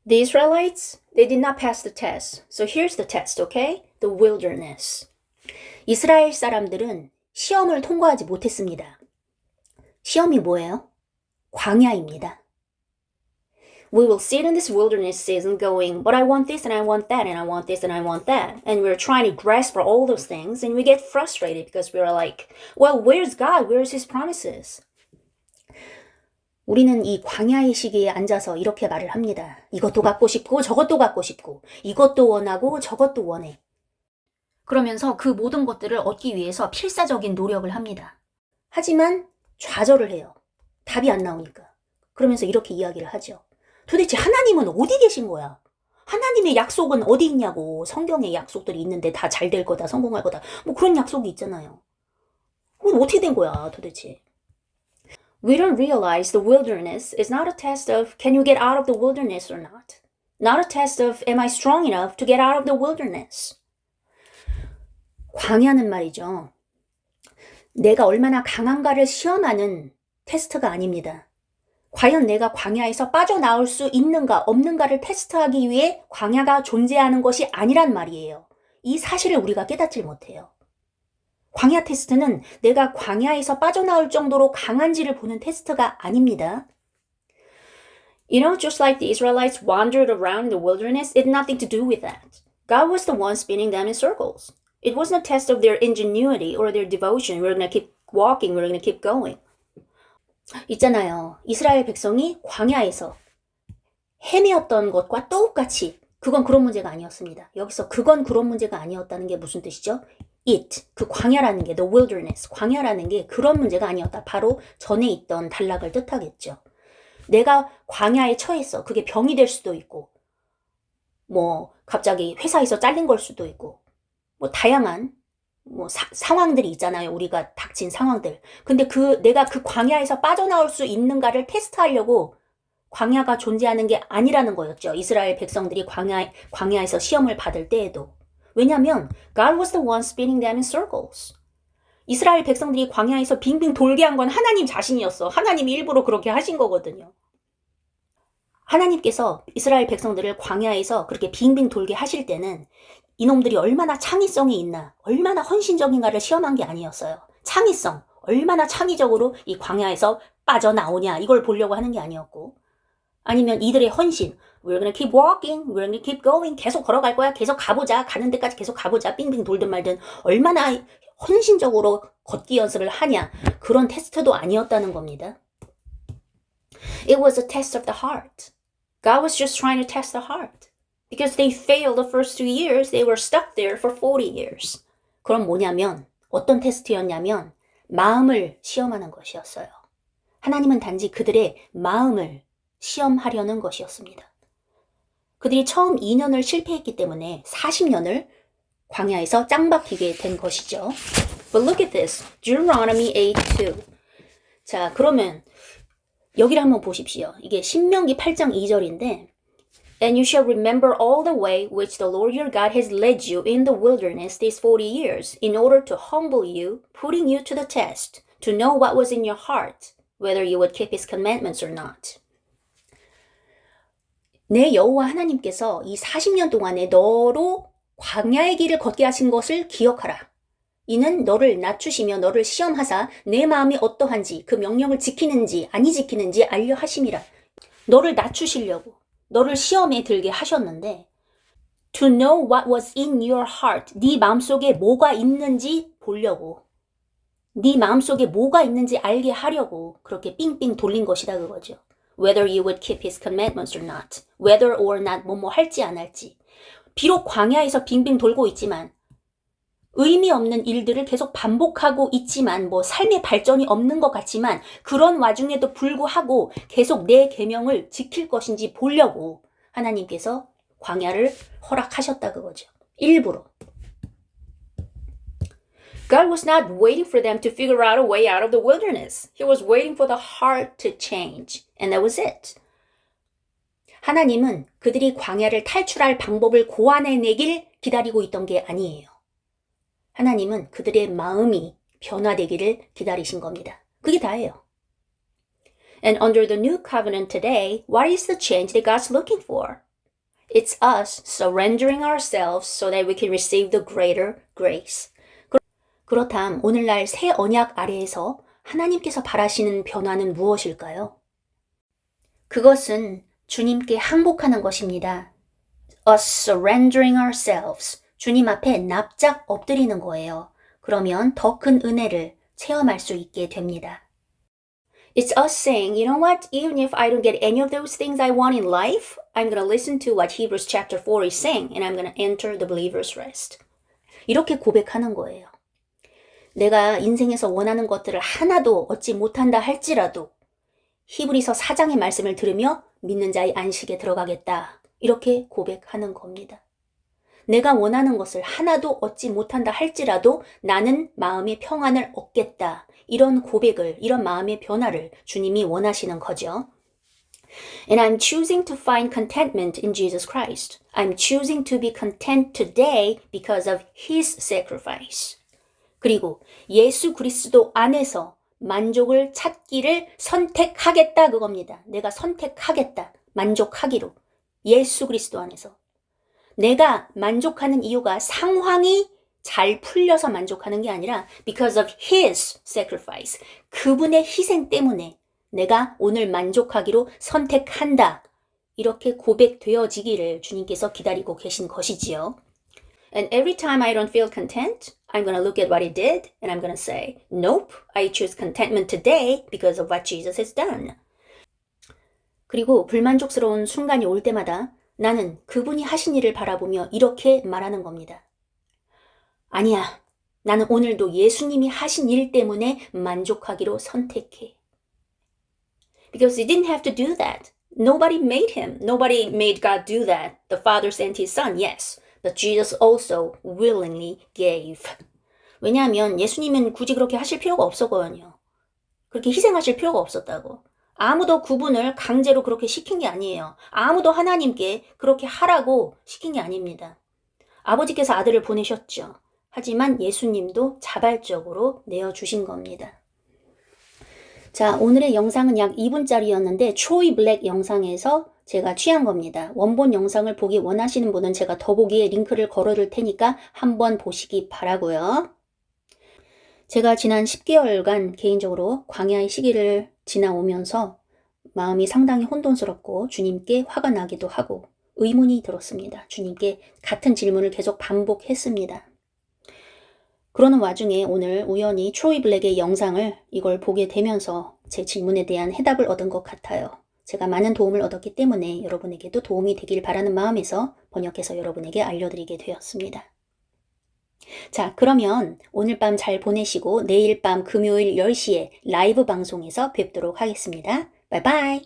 The Israelites, they did not pass the test. So here's the test, okay? The wilderness. 이스라엘 사람들은 시험을 통과하지 못했습니다. 시험이 뭐예요? 광야입니다. We will sit in this wilderness season going, but I want this and I want that and I want this and I want that. And we're trying to grasp for all those things and we get frustrated because we're like, well, where's God? Where's His promises? 우리는 이 광야의 시기에 앉아서 이렇게 말을 합니다. 이것도 갖고 싶고 저것도 갖고 싶고 이것도 원하고 저것도 원해. 그러면서 그 모든 것들을 얻기 위해서 필사적인 노력을 합니다. 하지만 좌절을 해요. 답이 안 나오니까. 그러면서 이렇게 이야기를 하죠. 도대체 하나님은 어디 계신 거야? 하나님의 약속은 어디 있냐고. 성경에 약속들이 있는데 다 잘 될 거다, 성공할 거다. 뭐 그런 약속이 있잖아요. 그건 어떻게 된 거야, 도대체? We don't realize the wilderness is not a test of can you get out of the wilderness or not? Not a test of am I strong enough to get out of the wilderness? 광야는 말이죠. 내가 얼마나 강한가를 시험하는 테스트가 아닙니다. 과연 내가 광야에서 빠져나올 수 있는가 없는가를 테스트하기 위해 광야가 존재하는 것이 아니란 말이에요. 이 사실을 우리가 깨닫질 못해요. 광야 테스트는 내가 광야에서 빠져나올 정도로 강한지를 보는 테스트가 아닙니다. You know, just like the Israelites wandered around in the wilderness, it had nothing to do with that. God was the one spinning them in circles. It wasn't a test of their ingenuity or their devotion. We're going to keep walking, we're going to keep going. 있잖아요. 이스라엘 백성이 광야에서 헤매었던 것과 똑같이 그건 그런 문제가 아니었습니다. 여기서 그건 그런 문제가 아니었다는 게 무슨 뜻이죠? It, 그 광야라는 게, the wilderness, 광야라는 게 그런 문제가 아니었다. 바로 전에 있던 단락을 뜻하겠죠. 내가 광야에 처했어. 그게 병이 될 수도 있고, 뭐 갑자기 회사에서 잘린 걸 수도 있고, 뭐 다양한 상황들이 있잖아요. 우리가 닥친 상황들. 근데 내가 그 광야에서 빠져나올 수 있는가를 테스트하려고 광야가 존재하는 게 아니라는 거였죠. 이스라엘 백성들이 광야에서 시험을 받을 때에도. 왜냐면 God was the one spinning them in circles. 이스라엘 백성들이 광야에서 빙빙 돌게 한 건 하나님 자신이었어. 하나님이 일부러 그렇게 하신 거거든요. 하나님께서 이스라엘 백성들을 광야에서 그렇게 빙빙 돌게 하실 때는 이놈들이 얼마나 창의성이 있나, 얼마나 헌신적인가를 시험한 게 아니었어요. 창의성, 얼마나 창의적으로 이 광야에서 빠져나오냐 이걸 보려고 하는 게 아니었고, 아니면 이들의 헌신, we're gonna keep walking, we're gonna keep going, 계속 걸어갈 거야, 계속 가보자, 가는 데까지 계속 가보자, 빙빙 돌든 말든 얼마나 헌신적으로 걷기 연습을 하냐, 그런 테스트도 아니었다는 겁니다. It was a test of the heart. God was just trying to test the heart. Because they failed the first 2 years, they were stuck there for 40 years. 그럼 뭐냐면, 어떤 테스트였냐면, 마음을 시험하는 것이었어요. 하나님은 단지 그들의 마음을 시험하려는 것이었습니다. 그들이 처음 2년을 실패했기 때문에 40년을 광야에서 짱박히게 된 것이죠. But look at this. Deuteronomy 8:2. 자, 그러면 여기를 한번 보십시오. 이게 신명기 8장 2절인데 And you shall remember all the way which the Lord your God has led you in the wilderness these 40 years, in order to humble you, putting you to the test, to know what was in your heart, whether you would keep his commandments or not. 내 여호와 하나님께서 이 40년 동안에 너로 광야의 길을 걷게 하신 것을 기억하라. 이는 너를 낮추시며 너를 시험하사 내 마음이 어떠한지 그 명령을 지키는지 아니 지키는지 알려 하심이라. 너를 낮추시려고 너를 시험에 들게 하셨는데 to know what was in your heart, 네 마음속에 뭐가 있는지 보려고, 네 마음속에 뭐가 있는지 알게 하려고 그렇게 삥삥 돌린 것이다 그거죠. Whether you would keep his commandments or not, whether or not 뭐뭐 할지 안 할지. 비록 광야에서 빙빙 돌고 있지만 의미 없는 일들을 계속 반복하고 있지만 뭐 삶의 발전이 없는 것 같지만 그런 와중에도 불구하고 계속 내 계명을 지킬 것인지 보려고 하나님께서 광야를 허락하셨다 그거죠. 일부러. God was not waiting for them to figure out a way out of the wilderness. He was waiting for the heart to change. And that was it. 하나님은 그들이 광야를 탈출할 방법을 고안해내길 기다리고 있던 게 아니에요. 하나님은 그들의 마음이 변화되기를 기다리신 겁니다. 그게 다예요. And under the new covenant today, what is the change that God's looking for? It's us surrendering ourselves so that we can receive the greater grace. 그렇다면 오늘날 새 언약 아래에서 하나님께서 바라시는 변화는 무엇일까요? 그것은 주님께 항복하는 것입니다. Us surrendering ourselves. 주님 앞에 납작 엎드리는 거예요. 그러면 더 큰 은혜를 체험할 수 있게 됩니다. It's us saying, you know what? Even if I don't get any of those things I want in life, I'm going to listen to what Hebrews chapter 4 is saying, and I'm going to enter the believer's rest. 이렇게 고백하는 거예요. 내가 인생에서 원하는 것들을 하나도 얻지 못한다 할지라도 히브리서 4장의 말씀을 들으며 믿는 자의 안식에 들어가겠다. 이렇게 고백하는 겁니다. 내가 원하는 것을 하나도 얻지 못한다 할지라도 나는 마음의 평안을 얻겠다. 이런 고백을, 이런 마음의 변화를 주님이 원하시는 거죠. And I'm choosing to find contentment in Jesus Christ. I'm choosing to be content today because of His sacrifice. 그리고 예수 그리스도 안에서 만족을 찾기를 선택하겠다 그겁니다. 내가 선택하겠다. 만족하기로. 예수 그리스도 안에서. 내가 만족하는 이유가 상황이 잘 풀려서 만족하는 게 아니라 because of His sacrifice. 그분의 희생 때문에 내가 오늘 만족하기로 선택한다. 이렇게 고백되어지기를 주님께서 기다리고 계신 것이지요. And every time I don't feel content, I'm going to look at what He did and I'm going to say, nope, I choose contentment today because of what Jesus has done. 그리고 불만족스러운 순간이 올 때마다 나는 그분이 하신 일을 바라보며 이렇게 말하는 겁니다. 아니야, 나는 오늘도 예수님이 하신 일 때문에 만족하기로 선택해. Because He didn't have to do that. Nobody made Him. Nobody made God do that. The Father sent His Son, yes. But Jesus also willingly gave. 왜냐하면 예수님은 굳이 그렇게 하실 필요가 없었거든요. 그렇게 희생하실 필요가 없었다고. 아무도 그분을 강제로 그렇게 시킨 게 아니에요. 아무도 하나님께 그렇게 하라고 시킨 게 아닙니다. 아버지께서 아들을 보내셨죠. 하지만 예수님도 자발적으로 내어주신 겁니다. 자, 오늘의 영상은 약 2분짜리였는데 트로이 블랙 영상에서 제가 취한 겁니다. 원본 영상을 보기 원하시는 분은 제가 더보기에 링크를 걸어둘 테니까 한번 보시기 바라고요. 제가 지난 10개월간 개인적으로 광야의 시기를 지나오면서 마음이 상당히 혼돈스럽고 주님께 화가 나기도 하고 의문이 들었습니다. 주님께 같은 질문을 계속 반복했습니다. 그러는 와중에 오늘 우연히 트로이 블랙의 영상을 이걸 보게 되면서 제 질문에 대한 해답을 얻은 것 같아요. 제가 많은 도움을 얻었기 때문에 여러분에게도 도움이 되길 바라는 마음에서 번역해서 여러분에게 알려드리게 되었습니다. 자, 그러면 오늘 밤 잘 보내시고 내일 밤 금요일 10시에 라이브 방송에서 뵙도록 하겠습니다. 바이바이.